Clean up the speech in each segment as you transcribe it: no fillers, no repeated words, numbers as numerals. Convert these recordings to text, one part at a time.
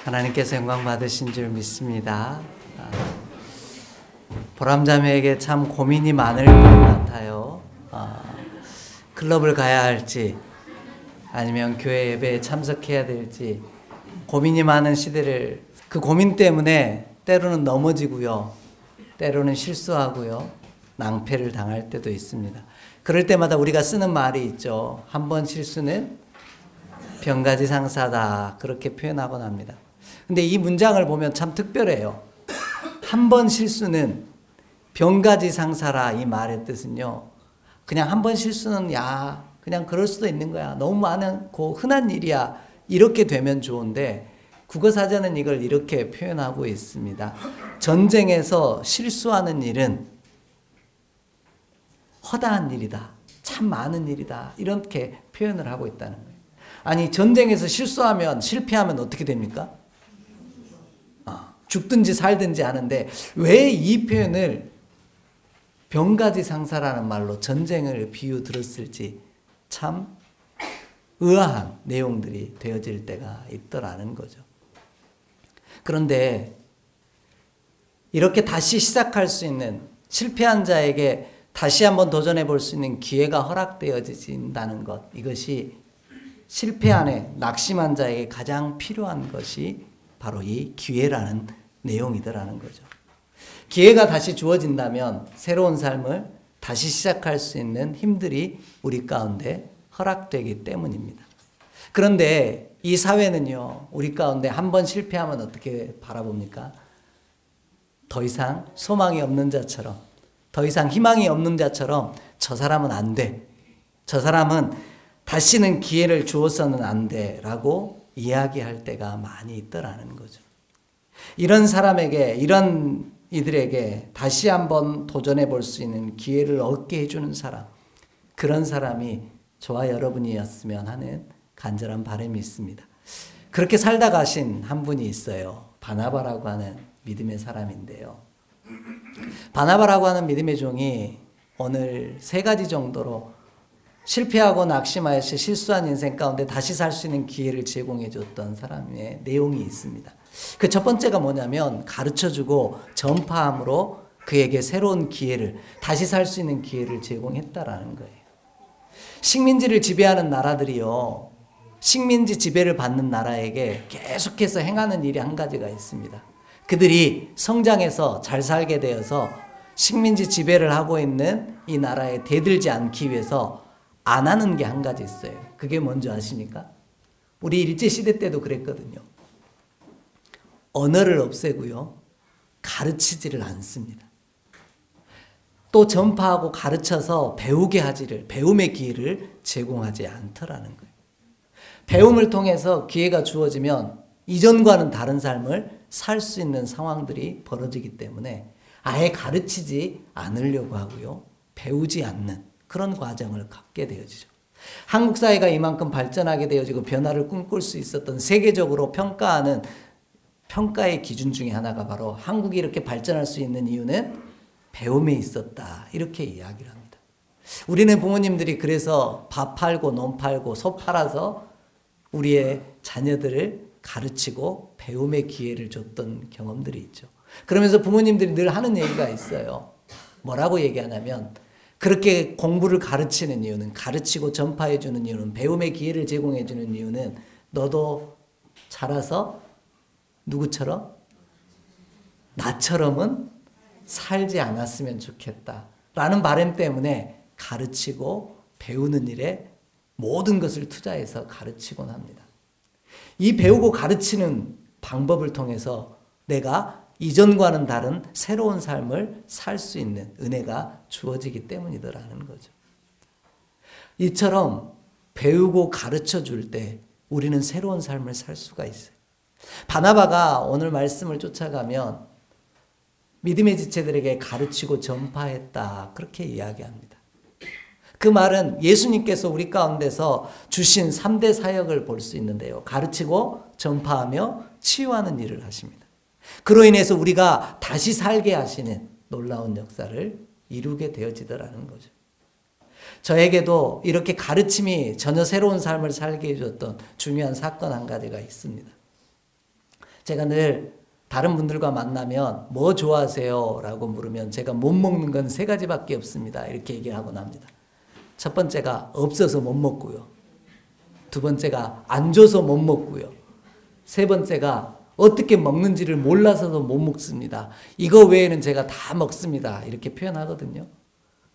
하나님께서 영광 받으신 줄 믿습니다. 보람자매에게 참 고민이 많을 것 같아요. 클럽을 가야 할지 아니면 교회 예배에 참석해야 될지 고민이 많은 시대를, 그 고민 때문에 때로는 넘어지고요, 때로는 실수하고요, 낭패를 당할 때도 있습니다. 그럴 때마다 우리가 쓰는 말이 있죠. 한 번 실수는 병가지상사다, 그렇게 표현하곤 합니다. 근데 이 문장을 보면 참 특별해요. 한 번 실수는 병가지상사라, 이 말의 뜻은요, 그냥 한 번 실수는 그냥 그럴 수도 있는 거야, 너무 많고 흔한 일이야, 이렇게 되면 좋은데 국어사전은 이걸 이렇게 표현하고 있습니다. 전쟁에서 실수하는 일은 허다한 일이다, 참 많은 일이다, 이렇게 표현을 하고 있다는 거예요. 아니, 전쟁에서 실수하면, 실패하면 어떻게 됩니까? 죽든지 살든지 하는데 왜 이 표현을 병가지상사라는 말로 전쟁을 비유 들었을지 참 의아한 내용들이 되어질 때가 있더라는 거죠. 그런데 이렇게 다시 시작할 수 있는, 실패한 자에게 다시 한번 도전해 볼 수 있는 기회가 허락되어진다는 것, 이것이 실패 안에 낙심한 자에게 가장 필요한 것이 바로 이 기회라는 내용이더라는 거죠. 기회가 다시 주어진다면 새로운 삶을 다시 시작할 수 있는 힘들이 우리 가운데 허락되기 때문입니다. 그런데 이 사회는요, 우리 가운데 한 번 실패하면 어떻게 바라봅니까? 더 이상 소망이 없는 자처럼, 더 이상 희망이 없는 자처럼, 저 사람은 안 돼, 저 사람은 다시는 기회를 주어서는 안 돼 라고 이야기할 때가 많이 있더라는 거죠. 이런 사람에게, 이런 이들에게 다시 한번 도전해 볼 수 있는 기회를 얻게 해주는 사람, 그런 사람이 저와 여러분이었으면 하는 간절한 바람이 있습니다. 그렇게 살다 가신 한 분이 있어요. 바나바라고 하는 믿음의 사람인데요. 바나바라고 하는 믿음의 종이 오늘 3가지 정도로 실패하고 낙심하여서 실수한 인생 가운데 다시 살 수 있는 기회를 제공해 줬던 사람의 내용이 있습니다. 그 첫 번째가 뭐냐면, 가르쳐주고 전파함으로 그에게 새로운 기회를, 다시 살 수 있는 기회를 제공했다라는 거예요. 식민지를 지배하는 나라들이요, 식민지 지배를 받는 나라에게 계속해서 행하는 일이 한 가지가 있습니다. 그들이 성장해서 잘 살게 되어서 식민지 지배를 하고 있는 이 나라에 대들지 않기 위해서 안 하는 게 한 가지 있어요. 그게 뭔지 아십니까? 우리 일제시대 때도 그랬거든요. 언어를 없애고요, 가르치지를 않습니다. 또 전파하고 가르쳐서 배우게 하지를, 배움의 기회를 제공하지 않더라는 거예요. 배움을 통해서 기회가 주어지면 이전과는 다른 삶을 살 수 있는 상황들이 벌어지기 때문에 아예 가르치지 않으려고 하고요, 배우지 않는 그런 과정을 갖게 되어지죠. 한국 사회가 이만큼 발전하게 되어지고 변화를 꿈꿀 수 있었던, 세계적으로 평가하는 평가의 기준 중에 하나가 바로 한국이 이렇게 발전할 수 있는 이유는 배움에 있었다, 이렇게 이야기를 합니다. 우리는 부모님들이 그래서 밥 팔고 논 팔고 소 팔아서 우리의 자녀들을 가르치고 배움의 기회를 줬던 경험들이 있죠. 그러면서 부모님들이 늘 하는 얘기가 있어요. 뭐라고 얘기하냐면, 그렇게 공부를 가르치는 이유는, 가르치고 전파해 주는 이유는, 배움의 기회를 제공해 주는 이유는 너도 자라서 누구처럼? 나처럼은 살지 않았으면 좋겠다 라는 바람 때문에 가르치고 배우는 일에 모든 것을 투자해서 가르치곤 합니다. 이 배우고 가르치는 방법을 통해서 내가 이전과는 다른 새로운 삶을 살 수 있는 은혜가 주어지기 때문이더라는 거죠. 이처럼 배우고 가르쳐 줄 때 우리는 새로운 삶을 살 수가 있어요. 바나바가 오늘 말씀을 쫓아가면 믿음의 지체들에게 가르치고 전파했다, 그렇게 이야기합니다. 그 말은 예수님께서 우리 가운데서 주신 3대 사역을 볼 수 있는데요, 가르치고 전파하며 치유하는 일을 하십니다. 그로 인해서 우리가 다시 살게 하시는 놀라운 역사를 이루게 되어지더라는 거죠. 저에게도 이렇게 가르침이 전혀 새로운 삶을 살게 해줬던 중요한 사건 한 가지가 있습니다. 제가 늘 다른 분들과 만나면 뭐 좋아하세요? 라고 물으면 제가 못 먹는 건 세 가지밖에 없습니다. 이렇게 얘기하곤 합니다. 첫 번째가 없어서 못 먹고요. 두 번째가 안 줘서 못 먹고요. 세 번째가 어떻게 먹는지를 몰라서도 못 먹습니다. 이거 외에는 제가 다 먹습니다. 이렇게 표현하거든요.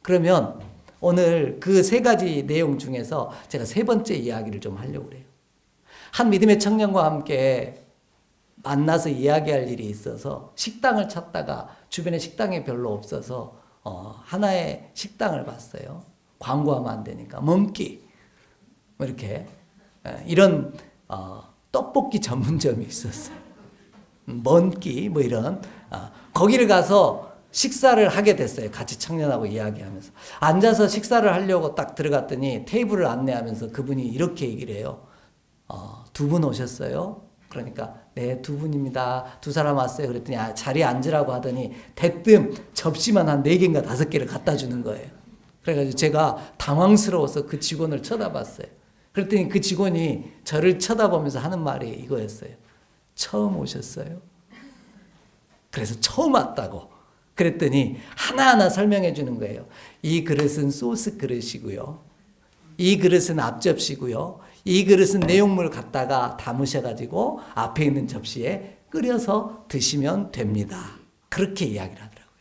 그러면 오늘 그 세 가지 내용 중에서 제가 세 번째 이야기를 좀 하려고 그래요. 한 믿음의 청년과 함께 만나서 이야기할 일이 있어서 식당을 찾다가 주변에 식당이 별로 없어서 하나의 식당을 봤어요. 광고하면 안 되니까. 멈기 뭐 이렇게 이런 떡볶이 전문점이 있었어요. 먼기 뭐 이런 거기를 가서 식사를 하게 됐어요. 같이 청년하고 이야기하면서 앉아서 식사를 하려고 딱 들어갔더니 테이블을 안내하면서 그분이 이렇게 얘기를 해요. 두 분 오셨어요? 그러니까 네, 두 분입니다. 두 사람 왔어요. 그랬더니 자리에 앉으라고 하더니 대뜸 접시만 한 4개인가 5개를 갖다 주는 거예요. 그래가지고 제가 당황스러워서 그 직원을 쳐다봤어요. 그랬더니 그 직원이 저를 쳐다보면서 하는 말이 이거였어요. 처음 오셨어요? 그래서 처음 왔다고. 그랬더니 하나하나 설명해 주는 거예요. 이 그릇은 소스 그릇이고요. 이 그릇은 앞접시고요. 이 그릇은 내용물 갖다가 담으셔가지고 앞에 있는 접시에 끓여서 드시면 됩니다. 그렇게 이야기를 하더라고요.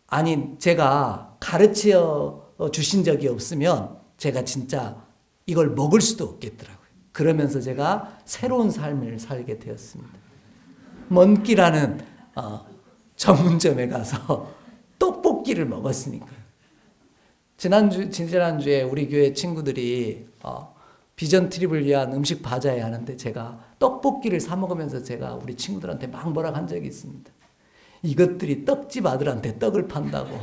아니 제가 가르쳐 주신 적이 없으면 제가 진짜 이걸 먹을 수도 없겠더라고요. 그러면서 제가 새로운 삶을 살게 되었습니다. 먼기라는 전문점에 가서 떡볶이를 먹었으니까요. 지난주에 우리 교회 친구들이 비전 트립을 위한 음식 바자회 하는데 제가 떡볶이를 사 먹으면서 제가 우리 친구들한테 막 뭐라 한 적이 있습니다. 이것들이 떡집 아들한테 떡을 판다고.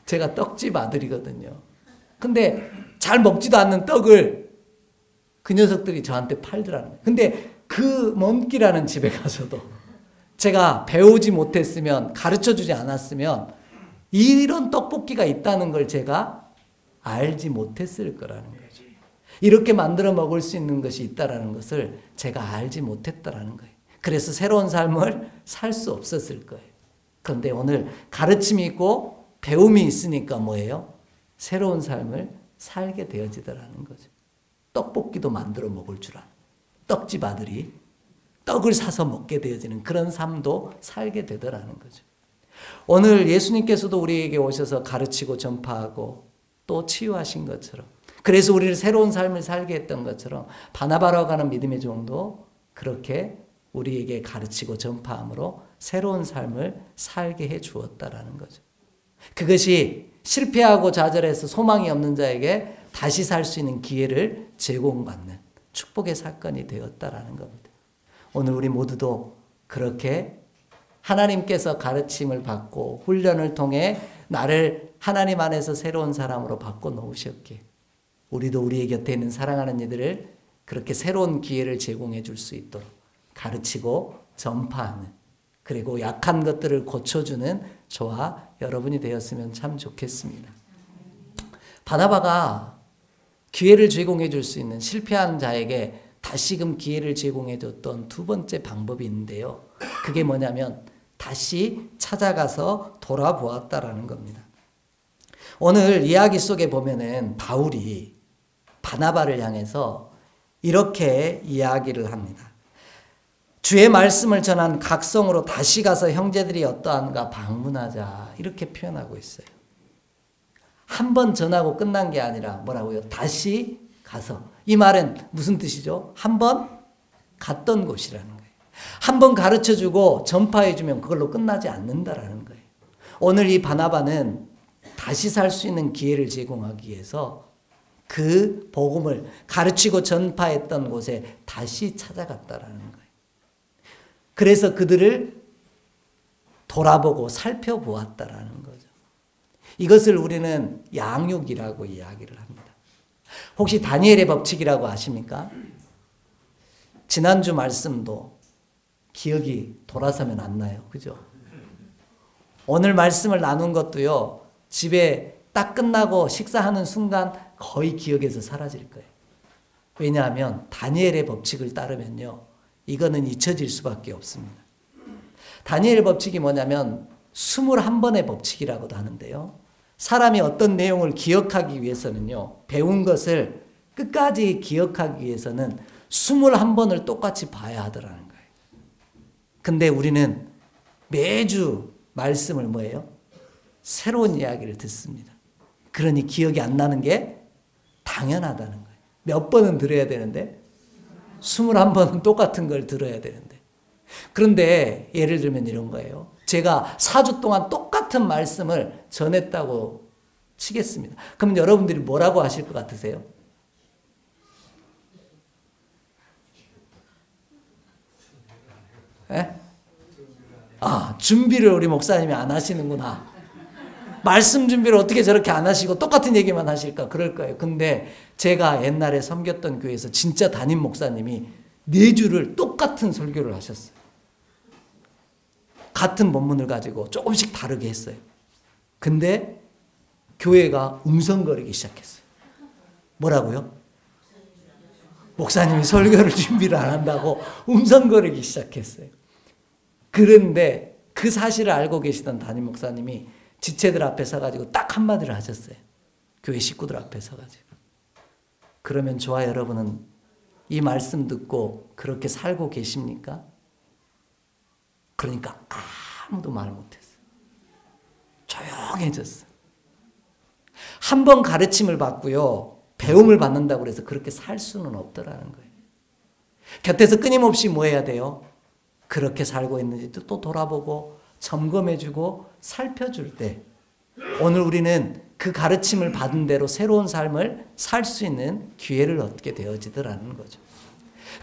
제가 떡집 아들이거든요. 근데 잘 먹지도 않는 떡을 그 녀석들이 저한테 팔더라는 거예요. 근데 그 먼기라는 집에 가서도 제가 배우지 못했으면 가르쳐주지 않았으면 이런 떡볶이가 있다는 걸 제가 알지 못했을 거라는 거죠. 이렇게 만들어 먹을 수 있는 것이 있다는 것을 제가 알지 못했다라는 거예요. 그래서 새로운 삶을 살 수 없었을 거예요. 그런데 오늘 가르침이 있고 배움이 있으니까 뭐예요? 새로운 삶을 살게 되어지더라는 거죠. 떡볶이도 만들어 먹을 줄 아는 떡집 아들이 떡을 사서 먹게 되어지는 그런 삶도 살게 되더라는 거죠. 오늘 예수님께서도 우리에게 오셔서 가르치고 전파하고 또 치유하신 것처럼 그래서 우리를 새로운 삶을 살게 했던 것처럼 바나바라고 하는 믿음의 종도 그렇게 우리에게 가르치고 전파함으로 새로운 삶을 살게 해 주었다라는 거죠. 그것이 실패하고 좌절해서 소망이 없는 자에게 다시 살 수 있는 기회를 제공받는 축복의 사건이 되었다라는 겁니다. 오늘 우리 모두도 그렇게 하나님께서 가르침을 받고 훈련을 통해 나를 하나님 안에서 새로운 사람으로 바꿔 놓으셨기에 우리도 우리의 곁에 있는 사랑하는 이들을 그렇게 새로운 기회를 제공해 줄 수 있도록 가르치고 전파하는 그리고 약한 것들을 고쳐주는 저와 여러분이 되었으면 참 좋겠습니다. 바나바가 기회를 제공해 줄 수 있는 실패한 자에게 다시금 기회를 제공해 줬던 두 번째 방법이 있는데요. 그게 뭐냐면 다시 찾아가서 돌아보았다라는 겁니다. 오늘 이야기 속에 보면은 바울이 바나바를 향해서 이렇게 이야기를 합니다. 주의 말씀을 전한 각성으로 다시 가서 형제들이 어떠한가 방문하자 이렇게 표현하고 있어요. 한 번 전하고 끝난 게 아니라 뭐라고요? 다시 가서. 이 말은 무슨 뜻이죠? 한 번 갔던 곳이라는 거예요. 한 번 가르쳐주고 전파해주면 그걸로 끝나지 않는다라는 거예요. 오늘 이 바나바는 다시 살 수 있는 기회를 제공하기 위해서 그 복음을 가르치고 전파했던 곳에 다시 찾아갔다라는 거예요. 그래서 그들을 돌아보고 살펴보았다라는 거죠. 이것을 우리는 양육이라고 이야기를 합니다. 혹시 다니엘의 법칙이라고 아십니까? 지난주 말씀도 기억이 돌아서면 안 나요. 그죠? 오늘 말씀을 나눈 것도요. 집에 딱 끝나고 식사하는 순간 거의 기억에서 사라질 거예요. 왜냐하면 다니엘의 법칙을 따르면요. 이거는 잊혀질 수밖에 없습니다. 다니엘 법칙이 뭐냐면 21번의 법칙이라고도 하는데요. 사람이 어떤 내용을 기억하기 위해서는요, 배운 것을 끝까지 기억하기 위해서는 21번을 똑같이 봐야 하더라는 거예요. 근데 우리는 매주 말씀을 뭐예요? 새로운 이야기를 듣습니다. 그러니 기억이 안 나는 게 당연하다는 거예요. 몇 번은 들어야 되는데 21번은 똑같은 걸 들어야 되는데. 그런데 예를 들면 이런 거예요. 제가 4주 동안 똑같은 말씀을 전했다고 치겠습니다. 그럼 여러분들이 뭐라고 하실 것 같으세요? 에? 준비를 우리 목사님이 안 하시는구나. 말씀 준비를 어떻게 저렇게 안 하시고 똑같은 얘기만 하실까? 그럴 거예요. 근데 제가 옛날에 섬겼던 교회에서 진짜 담임 목사님이 4주를 똑같은 설교를 하셨어요. 같은 본문을 가지고 조금씩 다르게 했어요. 근데 교회가 웅성거리기 시작했어요. 뭐라고요? 목사님이 설교를 준비를 안 한다고 웅성거리기 시작했어요. 그런데 그 사실을 알고 계시던 담임 목사님이 지체들 앞에 서가지고 딱 한마디를 하셨어요. 교회 식구들 앞에 서가지고. 그러면 저와 여러분은 이 말씀 듣고 그렇게 살고 계십니까? 그러니까 아무도 말 못했어요. 조용해졌어요. 한 번 가르침을 받고요, 배움을 받는다고 해서 그렇게 살 수는 없더라는 거예요. 곁에서 끊임없이 뭐 해야 돼요? 그렇게 살고 있는지 또 돌아보고 점검해주고 살펴줄 때 오늘 우리는 그 가르침을 받은 대로 새로운 삶을 살 수 있는 기회를 얻게 되어지더라는 거죠.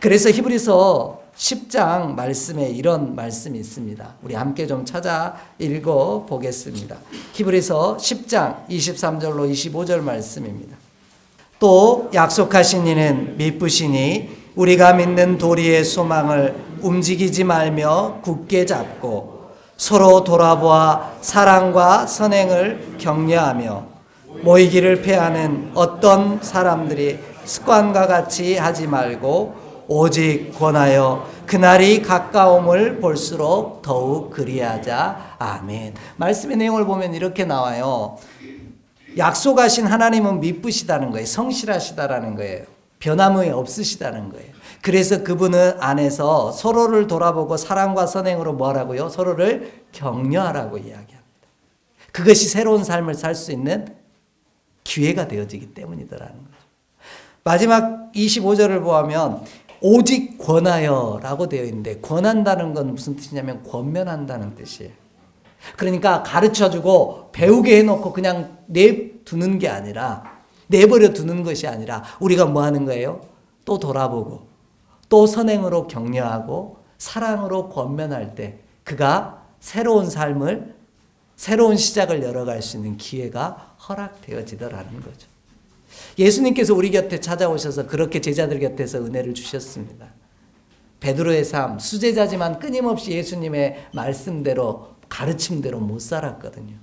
그래서 히브리서 10장 말씀에 이런 말씀이 있습니다. 우리 함께 좀 찾아 읽어보겠습니다. 히브리서 10장 23절로 25절 말씀입니다. 또 약속하신 이는 미쁘시니 우리가 믿는 도리의 소망을 움직이지 말며 굳게 잡고 서로 돌아보아 사랑과 선행을 격려하며 모이기를 패하는 어떤 사람들이 습관과 같이 하지 말고 오직 권하여 그날이 가까움을 볼수록 더욱 그리하자. 아멘. 말씀의 내용을 보면 이렇게 나와요. 약속하신 하나님은 미쁘시다는 거예요. 성실하시다라는 거예요. 변함이 없으시다는 거예요. 그래서 그분은 안에서 서로를 돌아보고 사랑과 선행으로 뭐하라고요? 서로를 격려하라고 이야기합니다. 그것이 새로운 삶을 살 수 있는 기회가 되어지기 때문이더라는 거죠. 마지막 25절을 보면 오직 권하여 라고 되어 있는데, 권한다는 건 무슨 뜻이냐면 권면한다는 뜻이에요. 그러니까 가르쳐주고 배우게 해놓고 그냥 내두는 게 아니라, 내버려 두는 것이 아니라 우리가 뭐 하는 거예요? 또 돌아보고 또 선행으로 격려하고 사랑으로 권면할 때 그가 새로운 삶을, 새로운 시작을 열어갈 수 있는 기회가 허락되어지더라는 거죠. 예수님께서 우리 곁에 찾아오셔서 그렇게 제자들 곁에서 은혜를 주셨습니다. 베드로의 삶, 수제자지만 끊임없이 예수님의 말씀대로, 가르침대로 못 살았거든요.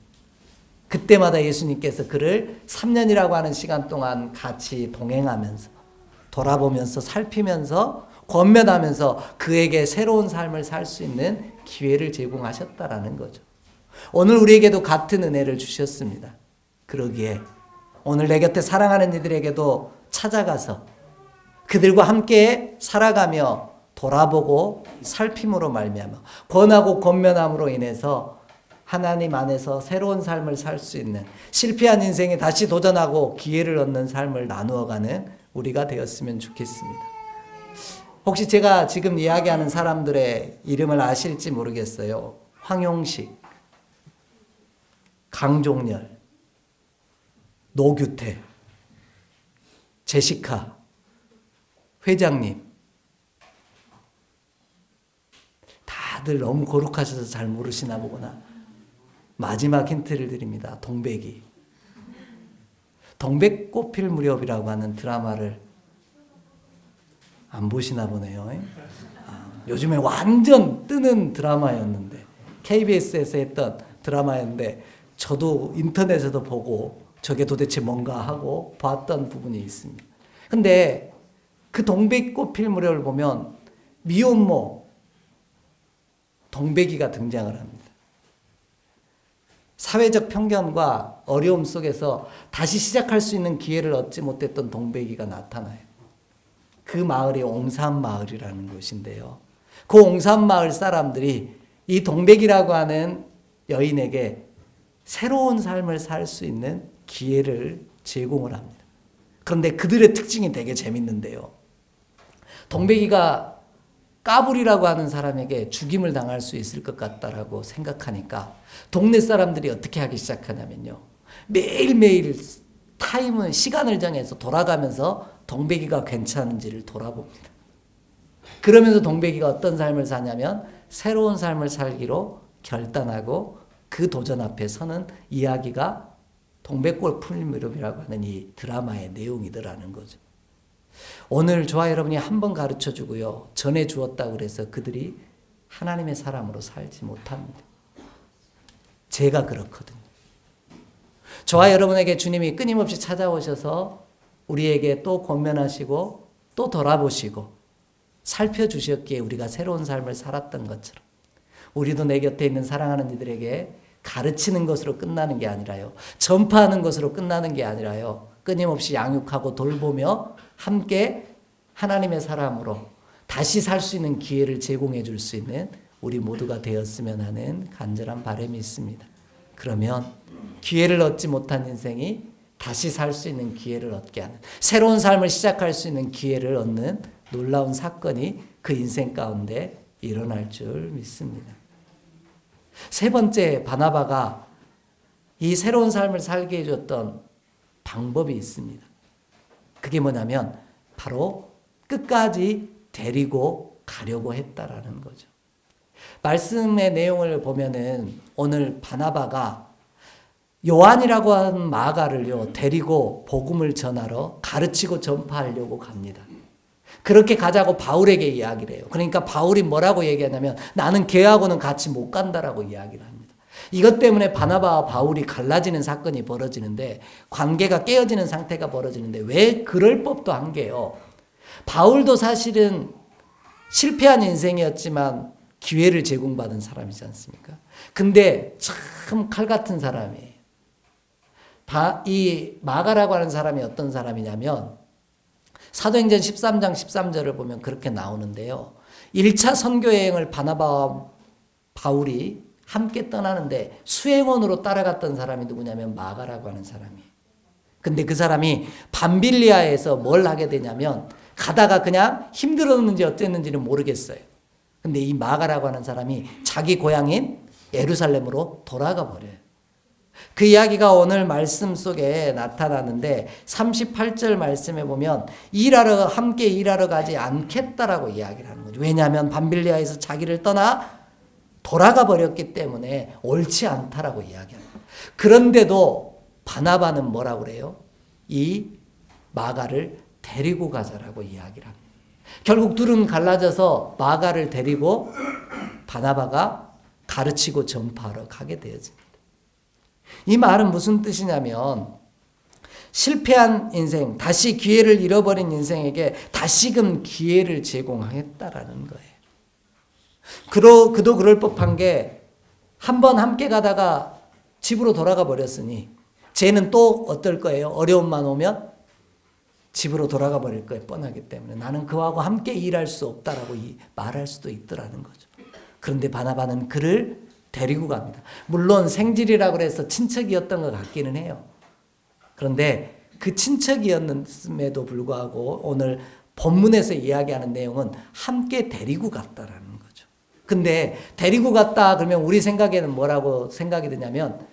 그때마다 예수님께서 그를 3년이라고 하는 시간 동안 같이 동행하면서 돌아보면서 살피면서 권면하면서 그에게 새로운 삶을 살 수 있는 기회를 제공하셨다라는 거죠. 오늘 우리에게도 같은 은혜를 주셨습니다. 그러기에 오늘 내 곁에 사랑하는 이들에게도 찾아가서 그들과 함께 살아가며 돌아보고 살핌으로 말미암아 권하고 권면함으로 인해서 하나님 안에서 새로운 삶을 살 수 있는, 실패한 인생에 다시 도전하고 기회를 얻는 삶을 나누어가는 우리가 되었으면 좋겠습니다. 혹시 제가 지금 이야기하는 사람들의 이름을 아실지 모르겠어요. 황용식, 강종렬, 노규태, 제시카, 회장님. 다들 너무 거룩하셔서 잘 모르시나 보구나. 마지막 힌트를 드립니다. 동백이. 동백꽃 필 무렵이라고 하는 드라마를 안 보시나 보네요. 요즘에 완전 뜨는 드라마였는데, KBS에서 했던 드라마였는데 저도 인터넷에도 보고 저게 도대체 뭔가 하고 봤던 부분이 있습니다. 근데 그 동백꽃 필 무렵을 보면 미혼모 동백이가 등장을 합니다. 사회적 편견과 어려움 속에서 다시 시작할 수 있는 기회를 얻지 못했던 동백이가 나타나요. 그 마을이 옹산마을이라는 곳인데요. 그 옹산마을 사람들이 이 동백이라고 하는 여인에게 새로운 삶을 살 수 있는 기회를 제공을 합니다. 그런데 그들의 특징이 되게 재밌는데요. 동백이가 까불이라고 하는 사람에게 죽임을 당할 수 있을 것 같다라고 생각하니까 동네 사람들이 어떻게 하기 시작하냐면요. 매일매일 시간을 정해서 돌아가면서 동백이가 괜찮은지를 돌아봅니다. 그러면서 동백이가 어떤 삶을 사냐면 새로운 삶을 살기로 결단하고 그 도전 앞에 서는 이야기가 동백꽃 풀무렵이라고 하는 이 드라마의 내용이더라는 거죠. 오늘 저와 여러분이 한번 가르쳐 주고요. 전해 주었다고 그래서 그들이 하나님의 사람으로 살지 못합니다. 제가 그렇거든요. 저와 여러분에게 주님이 끊임없이 찾아오셔서 우리에게 또 권면하시고 또 돌아보시고 살펴주셨기에 우리가 새로운 삶을 살았던 것처럼 우리도 내 곁에 있는 사랑하는 이들에게 가르치는 것으로 끝나는 게 아니라요. 전파하는 것으로 끝나는 게 아니라요. 끊임없이 양육하고 돌보며 함께 하나님의 사람으로 다시 살 수 있는 기회를 제공해 줄 수 있는 우리 모두가 되었으면 하는 간절한 바람이 있습니다. 그러면 기회를 얻지 못한 인생이 다시 살 수 있는 기회를 얻게 하는, 새로운 삶을 시작할 수 있는 기회를 얻는 놀라운 사건이 그 인생 가운데 일어날 줄 믿습니다. 세 번째, 바나바가 이 새로운 삶을 살게 해줬던 방법이 있습니다. 그게 뭐냐면 바로 끝까지 데리고 가려고 했다라는 거죠. 말씀의 내용을 보면은 오늘 바나바가 요한이라고 하는 마가를요 데리고 복음을 전하러 가르치고 전파하려고 갑니다. 그렇게 가자고 바울에게 이야기를 해요. 그러니까 바울이 뭐라고 얘기하냐면 나는 걔하고는 같이 못 간다라고 이야기를 합니다. 이것 때문에 바나바와 바울이 갈라지는 사건이 벌어지는데, 관계가 깨어지는 상태가 벌어지는데, 왜 그럴 법도 한 게요. 바울도 사실은 실패한 인생이었지만 기회를 제공받은 사람이지 않습니까? 근데 참 칼 같은 사람이에요. 이 마가라고 하는 사람이 어떤 사람이냐면 사도행전 13장 13절을 보면 그렇게 나오는데요. 1차 선교여행을 바나바와 바울이 함께 떠나는데 수행원으로 따라갔던 사람이 누구냐면 마가라고 하는 사람이에요. 근데 그 사람이 밤빌리아에서 뭘 하게 되냐면 가다가 그냥 힘들었는지 어땠는지는 모르겠어요. 근데 이 마가라고 하는 사람이 자기 고향인 예루살렘으로 돌아가 버려요. 그 이야기가 오늘 말씀 속에 나타나는데 38절 말씀에 보면 함께 일하러 가지 않겠다라고 이야기를 하는 거죠. 왜냐하면 밤빌리아에서 자기를 떠나 돌아가 버렸기 때문에 옳지 않다라고 이야기합니다. 그런데도 바나바는 뭐라고 그래요? 이 마가를 데리고 가자라고 이야기를 합니다. 결국 둘은 갈라져서 마가를 데리고 바나바가 가르치고 전파하러 가게 되어집니다. 이 말은 무슨 뜻이냐면 실패한 인생, 다시 기회를 잃어버린 인생에게 다시금 기회를 제공하겠다라는 거예요. 그도 그럴 법한 게 한 번 함께 가다가 집으로 돌아가 버렸으니 쟤는 또 어떨 거예요? 어려움만 오면 집으로 돌아가 버릴 거예요. 뻔하기 때문에 나는 그하고 함께 일할 수 없다라고 말할 수도 있더라는 거죠. 그런데 바나바는 그를 데리고 갑니다. 물론 생질이라고 해서 친척이었던 것 같기는 해요. 그런데 그 친척이었음에도 불구하고 오늘 본문에서 이야기하는 내용은 함께 데리고 갔다라는 거죠. 근데 데리고 갔다 그러면 우리 생각에는 뭐라고 생각이 드냐면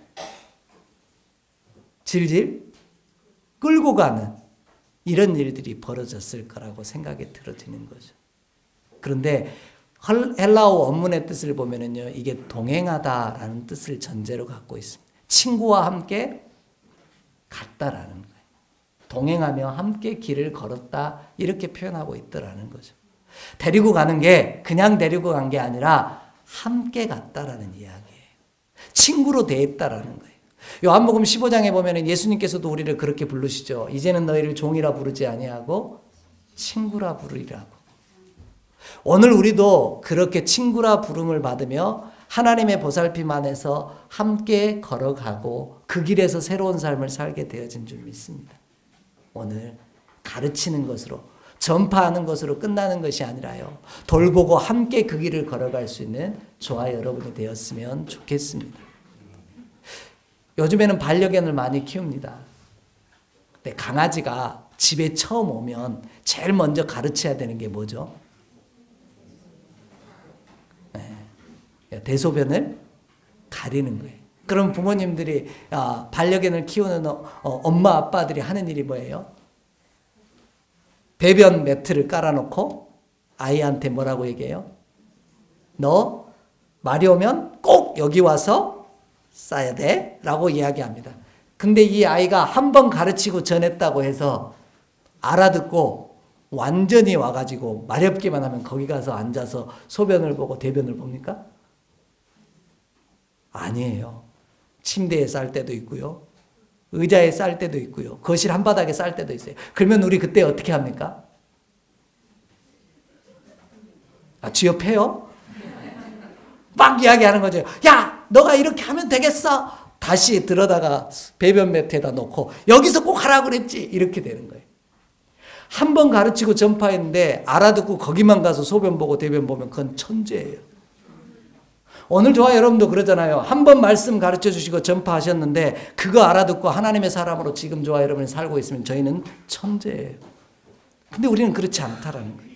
질질 끌고 가는 이런 일들이 벌어졌을 거라고 생각이 들어지는 거죠. 그런데 헬라어 원문의 뜻을 보면은요, 이게 동행하다라는 뜻을 전제로 갖고 있습니다. 친구와 함께 갔다라는 거예요. 동행하며 함께 길을 걸었다 이렇게 표현하고 있더라는 거죠. 데리고 가는 게 그냥 데리고 간 게 아니라 함께 갔다라는 이야기예요. 친구로 대했다라는 거예요. 요한복음 15장에 보면은 예수님께서도 우리를 그렇게 부르시죠. 이제는 너희를 종이라 부르지 아니하고 친구라 부르리라고. 오늘 우리도 그렇게 친구라 부름을 받으며 하나님의 보살핌 안에서 함께 걸어가고 그 길에서 새로운 삶을 살게 되어진 줄 믿습니다. 오늘 가르치는 것으로, 전파하는 것으로 끝나는 것이 아니라요, 돌보고 함께 그 길을 걸어갈 수 있는 저와 여러분이 되었으면 좋겠습니다. 요즘에는 반려견을 많이 키웁니다. 근데 강아지가 집에 처음 오면 제일 먼저 가르쳐야 되는 게 뭐죠? 대소변을 가리는 거예요. 그럼 부모님들이 반려견을 키우는 엄마 아빠들이 하는 일이 뭐예요? 배변 매트를 깔아놓고 아이한테 뭐라고 얘기해요? 너 말이 오면 꼭 여기 와서 싸야 돼 라고 이야기합니다. 근데 이 아이가 한 번 가르치고 전했다고 해서 알아듣고 완전히 와가지고 마렵기만 하면 거기 가서 앉아서 소변을 보고 대변을 봅니까? 아니에요. 침대에 쌀 때도 있고요, 의자에 쌀 때도 있고요, 거실 한바닥에 쌀 때도 있어요. 그러면 우리 그때 어떻게 합니까? 쥐업해요? 막 이야기하는 거죠. 야, 너가 이렇게 하면 되겠어. 다시 들어다가 배변 매트에다 놓고 여기서 꼭 하라고 그랬지. 이렇게 되는 거예요. 한 번 가르치고 전파했는데 알아듣고 거기만 가서 소변 보고 대변 보면 그건 천재예요. 오늘 저와 여러분도 그러잖아요. 한 번 말씀 가르쳐 주시고 전파하셨는데 그거 알아듣고 하나님의 사람으로 지금 저와 여러분이 살고 있으면 저희는 천재예요. 근데 우리는 그렇지 않다라는 거예요.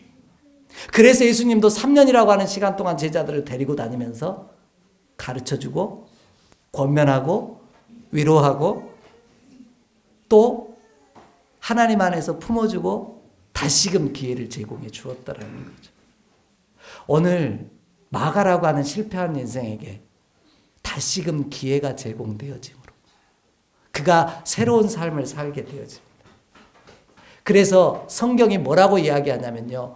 그래서 예수님도 3년이라고 하는 시간 동안 제자들을 데리고 다니면서 가르쳐주고 권면하고 위로하고 또 하나님 안에서 품어주고 다시금 기회를 제공해 주었다라는 거죠. 오늘 마가라고 하는 실패한 인생에게 다시금 기회가 제공되어짐으로 그가 새로운 삶을 살게 되어집니다. 그래서 성경이 뭐라고 이야기하냐면요,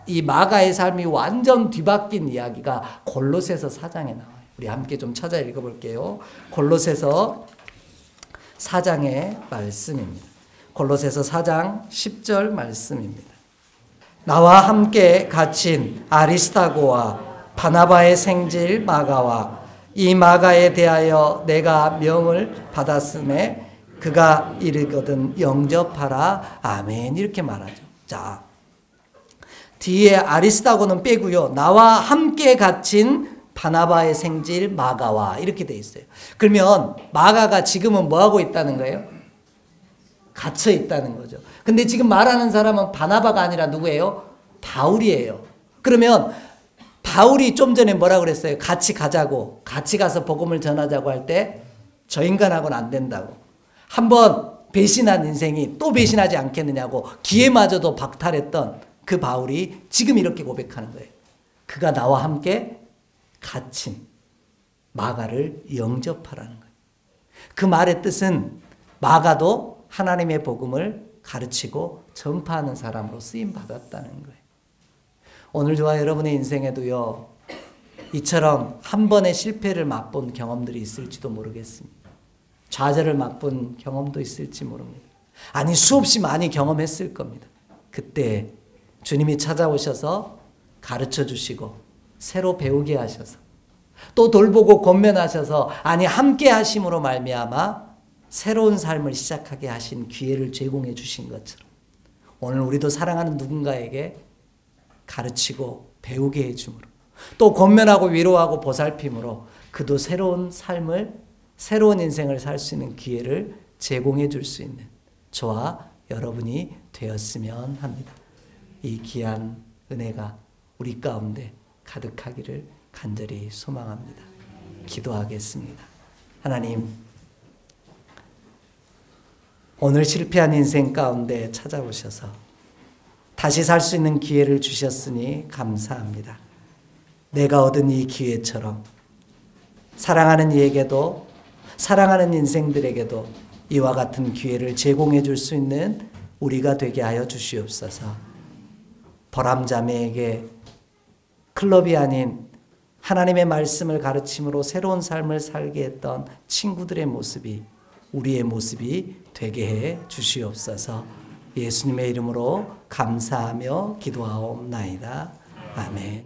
이 마가의 삶이 완전 뒤바뀐 이야기가 골로새서 4장에 나와요. 우리 함께 좀 찾아 읽어볼게요. 골로새서 4장의 말씀입니다. 골로새서 4장 10절 말씀입니다. 나와 함께 갇힌 아리스타고와 바나바의 생질 마가와 이 마가에 대하여 내가 명을 받았음에 그가 이르거든 영접하라. 아멘. 이렇게 말하죠. 자, 뒤에 아리스타고는 빼고요, 나와 함께 갇힌 바나바의 생질 마가와 이렇게 돼 있어요. 그러면 마가가 지금은 뭐 하고 있다는 거예요? 갇혀 있다는 거죠. 근데 지금 말하는 사람은 바나바가 아니라 누구예요? 바울이에요. 그러면 바울이 좀 전에 뭐라 그랬어요? 같이 가자고, 같이 가서 복음을 전하자고 할 때 저 인간하고는 안 된다고. 한번 배신한 인생이 또 배신하지 않겠느냐고 기회마저도 박탈했던 그 바울이 지금 이렇게 고백하는 거예요. 그가 나와 함께 갇힌 마가를 영접하라는 거예요. 그 말의 뜻은 마가도 하나님의 복음을 가르치고 전파하는 사람으로 쓰임받았다는 거예요. 오늘 저와 여러분의 인생에도요, 이처럼 한 번의 실패를 맛본 경험들이 있을지도 모르겠습니다. 좌절을 맛본 경험도 있을지 모릅니다. 아니, 수없이 많이 경험했을 겁니다. 그때 주님이 찾아오셔서 가르쳐 주시고 새로 배우게 하셔서 또 돌보고 권면하셔서 아니 함께 하심으로 말미암아 새로운 삶을 시작하게 하신 기회를 제공해 주신 것처럼 오늘 우리도 사랑하는 누군가에게 가르치고 배우게 해줌으로 또 권면하고 위로하고 보살핌으로 그도 새로운 삶을, 새로운 인생을 살 수 있는 기회를 제공해 줄 수 있는 저와 여러분이 되었으면 합니다. 이 귀한 은혜가 우리 가운데 가득하기를 간절히 소망합니다. 기도하겠습니다. 하나님, 오늘 실패한 인생 가운데 찾아오셔서 다시 살 수 있는 기회를 주셨으니 감사합니다. 내가 얻은 이 기회처럼 사랑하는 이에게도, 사랑하는 인생들에게도 이와 같은 기회를 제공해 줄 수 있는 우리가 되게 하여 주시옵소서. 보람자매에게 클럽이 아닌 하나님의 말씀을 가르침으로 새로운 삶을 살게 했던 친구들의 모습이 우리의 모습이 되게 해 주시옵소서. 예수님의 이름으로 감사하며 기도하옵나이다. 아멘.